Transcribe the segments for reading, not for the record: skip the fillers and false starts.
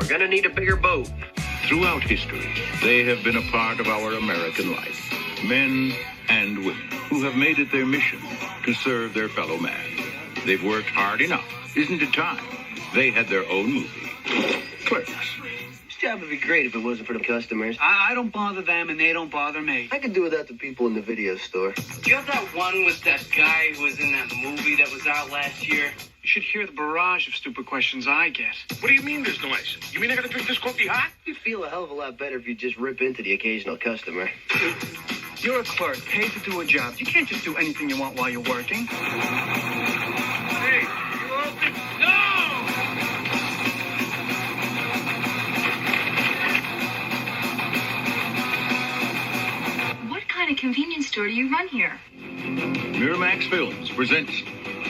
We're gonna need a bigger boat. Throughout history, they have been a part of our American life. Men and women who have made it their mission to serve their fellow man. They've worked hard enough. Isn't it time they had their own movie? Clerks. This job would be great if it wasn't for the customers. I don't bother them and they don't bother me. I could do without the people in the video store. Do you have that one with that guy who was in that movie that was out last year? You should hear the barrage of stupid questions I get. What do you mean there's no ice? You mean I gotta drink this coffee hot? You'd feel a hell of a lot better if you just rip into the occasional customer. You're a clerk, paid to do a job. You can't just do anything you want while you're working. Hey, you open? No! What kind of convenience store do you run here? Miramax Films presents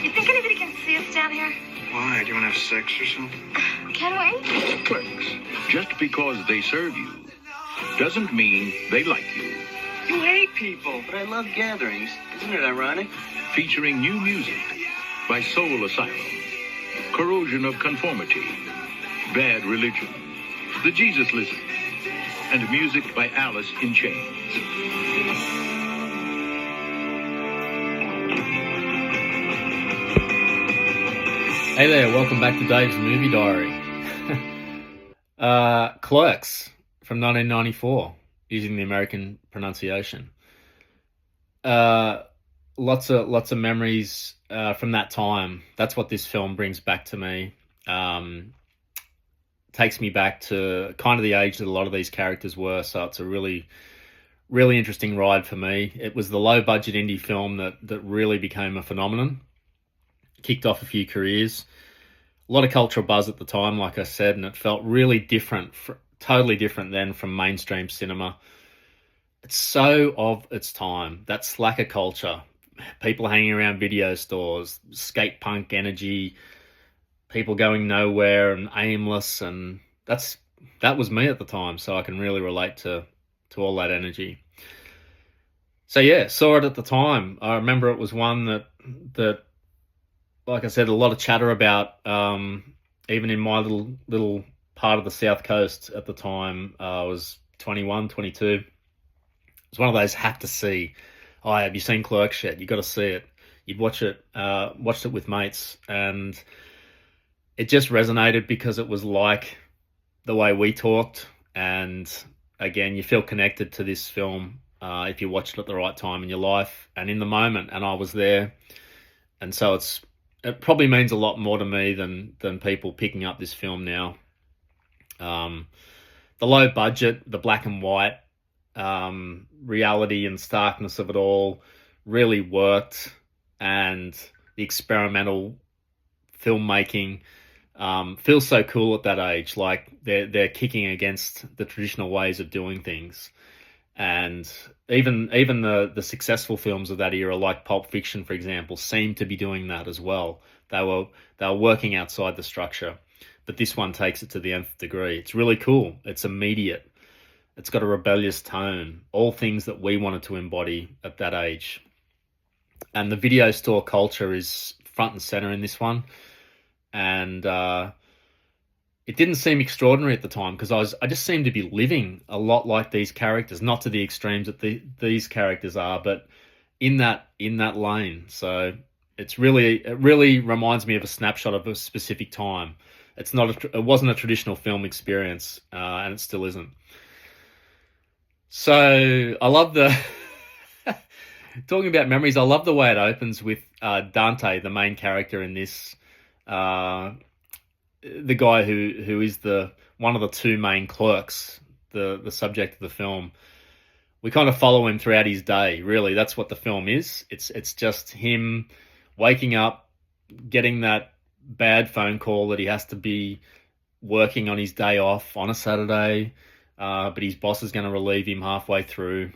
You think anybody can see us down here? Why? Do you want to have sex or something? Can we? Clerks. Just because they serve you doesn't mean they like you. You hate people. But I love gatherings. Isn't it ironic? Featuring new music by Soul Asylum, Corrosion of Conformity, Bad Religion, The Jesus Lizard, and music by Alice in Chains. Hey there, welcome back to Dave's Movie Diary. Clerks from 1994, using the American pronunciation. Lots of memories from that time. That's what this film brings back to me. Takes me back to kind of the age that a lot of these characters were, so it's a really, really interesting ride for me. It was the low-budget indie film that really became a phenomenon. Kicked off a few careers. A lot of cultural buzz at the time, like I said, and it felt really different, totally different then from mainstream cinema. It's so of its time, that slacker culture, people hanging around video stores, skate punk energy, people going nowhere and aimless, and that was me at the time, so I can really relate to all that energy. So yeah, saw it at the time. I remember it was one that like I said, a lot of chatter about, even in my little part of the South Coast at the time. I was 21, 22. It's one of those have to see. Oh, have you seen Clerks yet? You got to see it. You'd watched it with mates, and it just resonated because it was like the way we talked. And again, you feel connected to this film if you watched it at the right time in your life and in the moment. And I was there, and so it probably means a lot more to me than people picking up this film now. The low budget, the black and white, reality and starkness of it all really worked, and the experimental filmmaking feels so cool at that age. Like they're kicking against the traditional ways of doing things. And even the successful films of that era, like Pulp Fiction, for example, seem to be doing that as well. They were working outside the structure, but this one takes it to the nth degree. It's really cool. It's immediate. It's got a rebellious tone. All things that we wanted to embody at that age. And the video store culture is front and center in this one. And it didn't seem extraordinary at the time because I just seemed to be living a lot like these characters, not to the extremes that these characters are, but in that lane. So it really reminds me of a snapshot of a specific time. It wasn't a traditional film experience, and it still isn't. So I love talking about memories. I love the way it opens with Dante, the main character in this. The guy who is one of the two main clerks, the subject of the film. We kind of follow him throughout his day, really. That's what the film is. It's just him waking up, getting that bad phone call that he has to be working on his day off on a Saturday, but his boss is going to relieve him halfway through.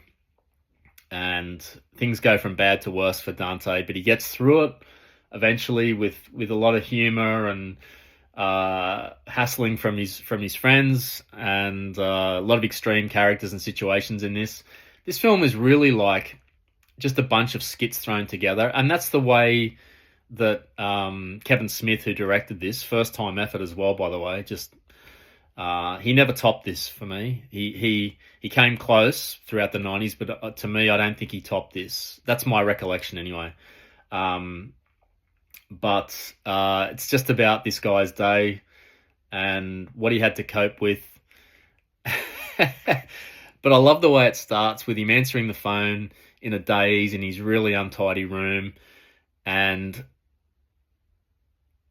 And things go from bad to worse for Dante, but he gets through it eventually with a lot of humor and hassling from his friends, and a lot of extreme characters and situations in this. This film is really like just a bunch of skits thrown together, and that's the way that Kevin Smith, who directed this, first time effort as well, by the way, just He never topped this for me. He came close throughout the 90s, but to me, I don't think he topped this. That's my recollection anyway. But it's just about this guy's day and what he had to cope with. But I love the way it starts with him answering the phone in a daze in his really untidy room, and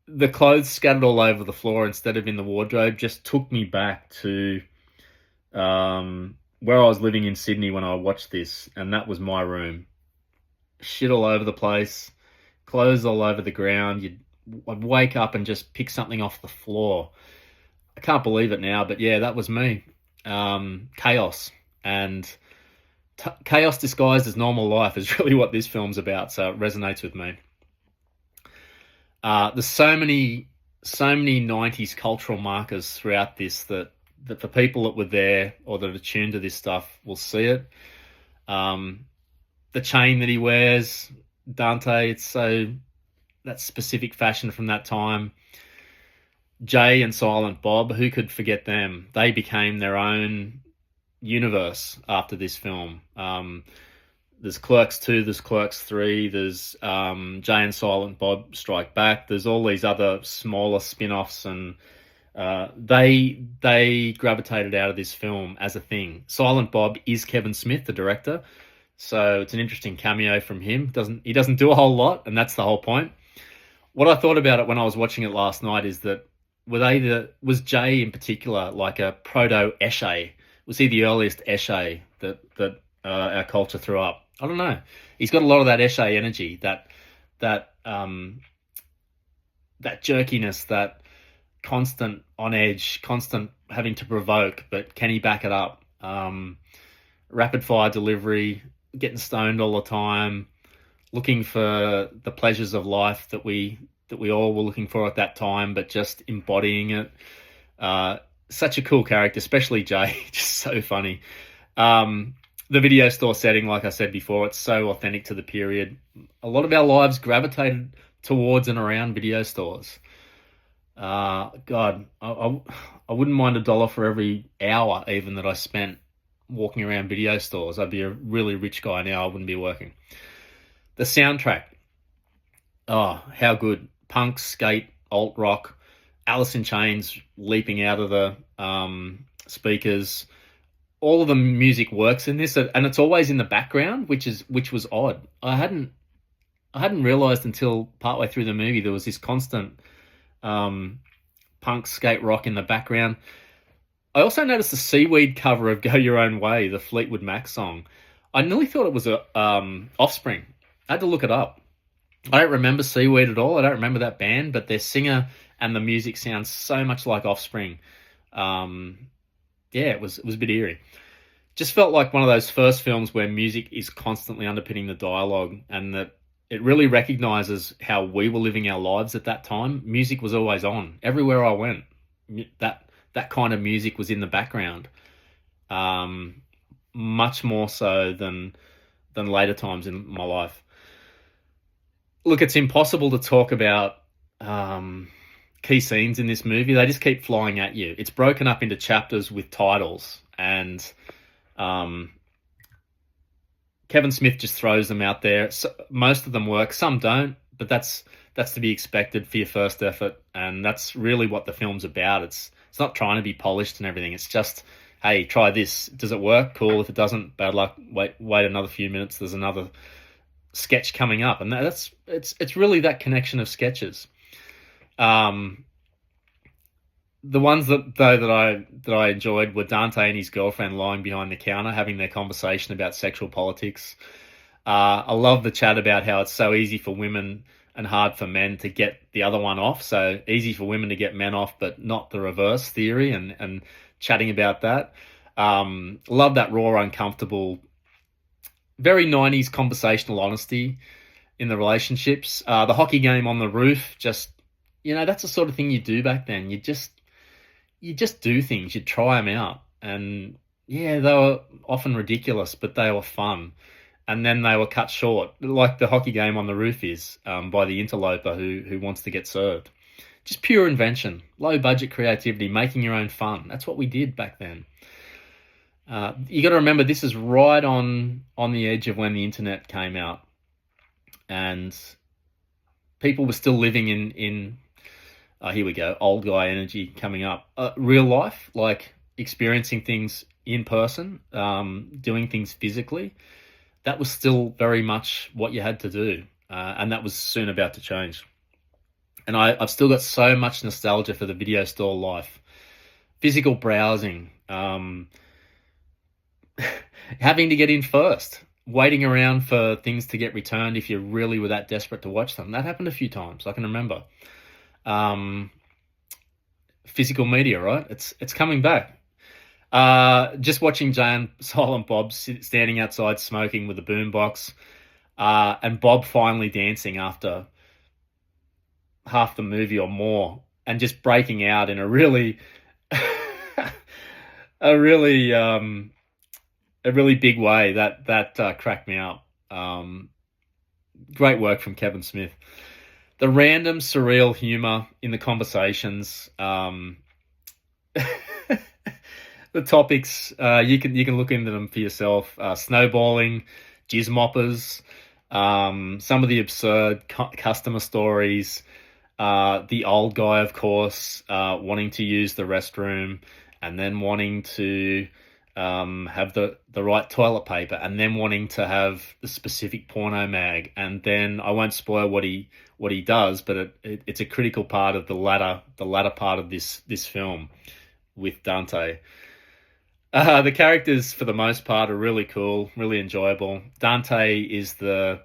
the clothes scattered all over the floor instead of in the wardrobe just took me back to where I was living in Sydney when I watched this, and that was my room. Shit all over the place, clothes all over the ground. I'd wake up and just pick something off the floor. I can't believe it now, but yeah, that was me. Chaos. And chaos disguised as normal life is really what this film's about, so it resonates with me. There's so many 90s cultural markers throughout this that the people that were there or that are tuned to this stuff will see it. The chain that he wears, Dante, it's so that specific fashion from that time. Jay and Silent Bob, who could forget them? They became their own universe after this film. There's Clerks 2, there's Clerks 3, there's Jay and Silent Bob Strike Back. There's all these other smaller spin-offs, and they gravitated out of this film as a thing. Silent Bob is Kevin Smith, the director, so it's an interesting cameo from him. He doesn't do a whole lot, and that's the whole point. What I thought about it when I was watching it last night is that was Jay in particular like a proto-Eshe? Was he the earliest Eshe that our culture threw up? I don't know. He's got a lot of that Eshe energy, that jerkiness, that constant on edge, constant having to provoke, but can he back it up? Rapid fire delivery, getting stoned all the time, looking for the pleasures of life that we all were looking for at that time, but just embodying it. Such a cool character, especially Jay, just so funny. The video store setting, like I said before, it's so authentic to the period. A lot of our lives gravitated towards and around video stores. God, I wouldn't mind $1 for every hour even that I spent walking around video stores. I'd be a really rich guy now. I wouldn't be working. The soundtrack, oh, how good. Punk, skate, alt rock, Alice in Chains leaping out of the speakers. All of the music works in this, and it's always in the background, which was odd. I hadn't realized until partway through the movie there was this constant punk, skate, rock in the background. I also noticed the Seaweed cover of "Go Your Own Way," the Fleetwood Mac song. I nearly thought it was a Offspring. I had to look it up. I don't remember Seaweed at all. I don't remember that band, but their singer and the music sounds so much like Offspring. Yeah, it was a bit eerie. Just felt like one of those first films where music is constantly underpinning the dialogue, and that it really recognizes how we were living our lives at that time. Music was always on. Everywhere I went, that kind of music was in the background. Much more so than later times in my life. Look, it's impossible to talk about key scenes in this movie. They just keep flying at you. It's broken up into chapters with titles, and Kevin Smith just throws them out there. So, most of them work, some don't, but that's to be expected for your first effort, and that's really what the film's about. It's not trying to be polished and everything. It's just, hey, try this. Does it work? Cool. If it doesn't, bad luck. Wait another few minutes. There's another sketch coming up, and it's really that connection of sketches. The ones that I enjoyed were Dante and his girlfriend lying behind the counter having their conversation about sexual politics. I love the chat about how it's so easy for women and hard for men to get the other one off. So easy for women to get men off, but not the reverse theory, and chatting about that. Love that raw, uncomfortable, very 90s conversational honesty in the relationships. The hockey game on the roof, just, that's the sort of thing you do back then. You just do things, you try them out. And yeah, they were often ridiculous, but they were fun. And then they were cut short, like the hockey game on the roof is, by the interloper who wants to get served. just pure invention, low budget creativity, making your own fun. That's what we did back then. You got to remember, this is right on the edge of when the internet came out, and people were still living in here we go, old guy energy coming up. Real life, like experiencing things in person, doing things physically. That was still very much what you had to do, and that was soon about to change. And I've still got so much nostalgia for the video store life, physical browsing, having to get in first, waiting around for things to get returned if you really were that desperate to watch them. That happened a few times, I can remember. Physical media, right? It's coming back. Just watching Jay and Silent Bob standing outside smoking with a boombox, and Bob finally dancing after half the movie or more, and just breaking out in a really, a really big way. That cracked me up. Great work from Kevin Smith. The random surreal humor in the conversations. The topics, you can look into them for yourself. Snowballing, jizz moppers, some of the absurd customer stories, the old guy, of course, wanting to use the restroom and then wanting to have the right toilet paper, and then wanting to have the specific porno mag, and then I won't spoil what he does, but it's a critical part of the latter part of this film with Dante. The characters, for the most part, are really cool, really enjoyable. Dante is the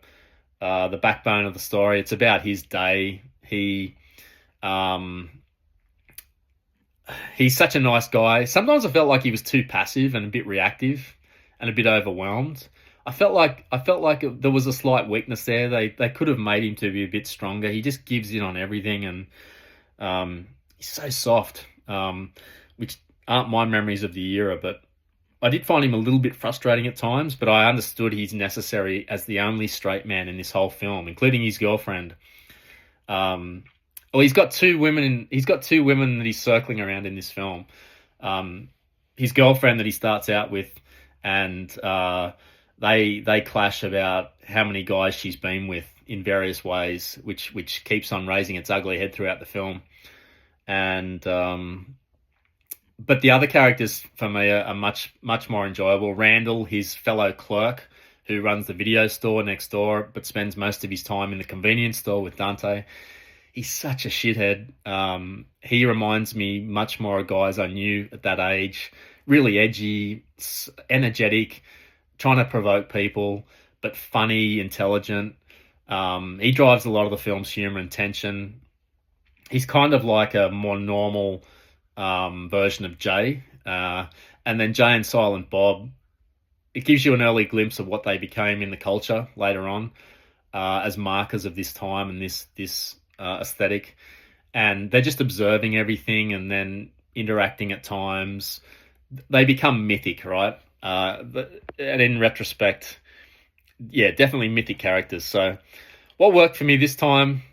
backbone of the story. It's about his day. He's such a nice guy. Sometimes I felt like he was too passive and a bit reactive and a bit overwhelmed. I felt like there was a slight weakness there. They could have made him to be a bit stronger. He just gives in on everything, and he's so soft, which aren't my memories of the era, but I did find him a little bit frustrating at times, but I understood he's necessary as the only straight man in this whole film, including his girlfriend. Well, he's got two women that he's circling around in this film. His girlfriend that he starts out with, and they clash about how many guys she's been with in various ways, which keeps on raising its ugly head throughout the film. And but the other characters for me are much more enjoyable. Randall, his fellow clerk, who runs the video store next door, but spends most of his time in the convenience store with Dante. He's such a shithead. He reminds me much more of guys I knew at that age. Really edgy, energetic, trying to provoke people, but funny, intelligent. He drives a lot of the film's humor and tension. He's kind of like a more normal version of Jay. And then Jay and Silent Bob, it gives you an early glimpse of what they became in the culture later on, as markers of this time and this aesthetic. And they're just observing everything and then interacting at times. They become mythic, right? And in retrospect, yeah, definitely mythic characters. So what worked for me this time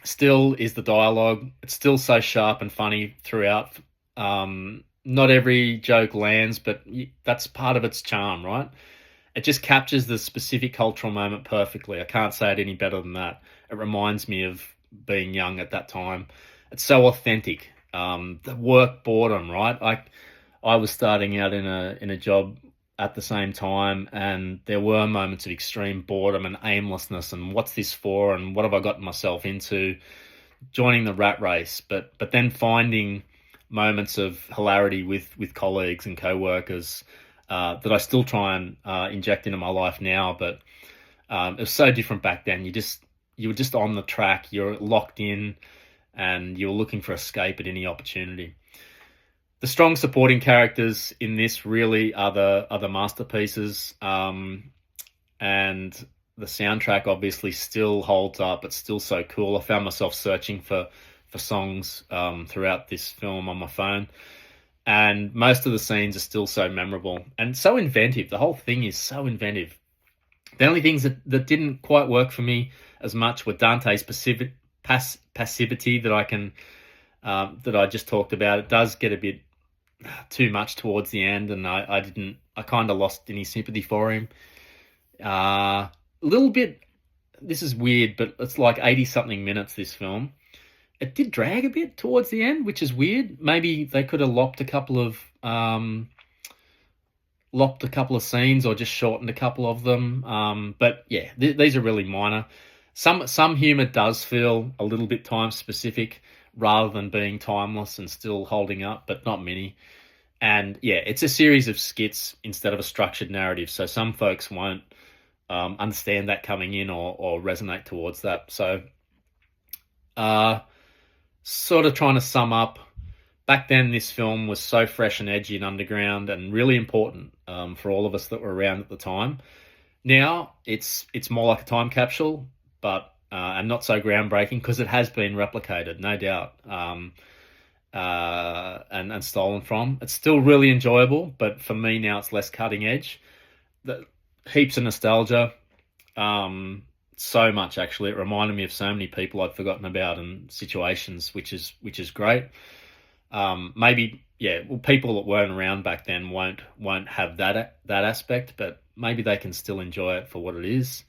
still is the dialogue. It's still so sharp and funny throughout. Not every joke lands, but that's part of its charm, right? It just captures the specific cultural moment perfectly. I can't say it any better than that. It reminds me of being young at that time. It's so authentic. The work boredom, right? I was starting out in a job at the same time, and there were moments of extreme boredom and aimlessness, and what's this for, and what have I gotten myself into, joining the rat race, but then finding moments of hilarity with colleagues and co-workers that I still try and inject into my life now. But it was so different back then. You were just on the track, you're locked in, and you're looking for escape at any opportunity. The strong supporting characters in this really are the masterpieces, and the soundtrack obviously still holds up. It's still so cool. I found myself searching for songs throughout this film on my phone, and most of the scenes are still so memorable and so inventive. The whole thing is so inventive. The only things that didn't quite work for me as much were Dante's passivity that that I just talked about. It does get a bit too much towards the end, and I kind of lost any sympathy for him. A little bit. This is weird, but it's like 80-something minutes, this film. It did drag a bit towards the end, which is weird. Maybe they could have lopped a couple of scenes, or just shortened a couple of them. But yeah, these are really minor. Some humor does feel a little bit time specific rather than being timeless and still holding up, but not many. And yeah, it's a series of skits instead of a structured narrative. So some folks won't understand that coming in, or resonate towards that. So sort of trying to sum up, back then this film was so fresh and edgy and underground and really important for all of us that were around at the time. Now it's more like a time capsule, but and not so groundbreaking, because it has been replicated, no doubt, and stolen from. It's still really enjoyable, but for me now it's less cutting edge. Heaps of nostalgia, so much actually. It reminded me of so many people I'd forgotten about and situations, which is great. Maybe people that weren't around back then won't have that aspect, but maybe they can still enjoy it for what it is.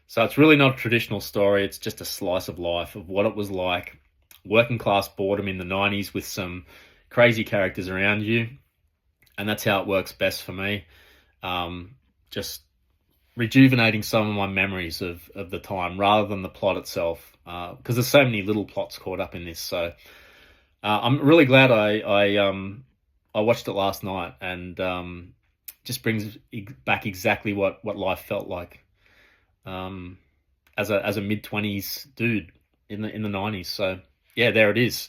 So it's really not a traditional story. It's just a slice of life of what it was like, working class boredom in the 90s with some crazy characters around you, and that's how it works best for me. Just rejuvenating some of my memories of the time rather than the plot itself, because there's so many little plots caught up in this. So I'm really glad I watched it last night, and just brings back exactly what life felt like as a mid-20s dude in the 90s. So yeah, there it is.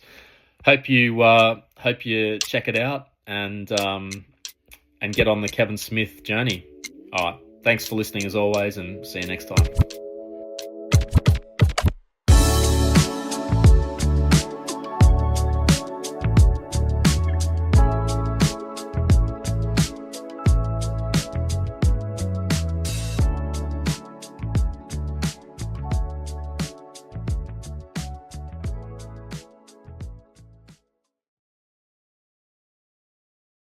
Hope you check it out and get on the Kevin Smith journey. All right. Thanks for listening as always, and see you next time.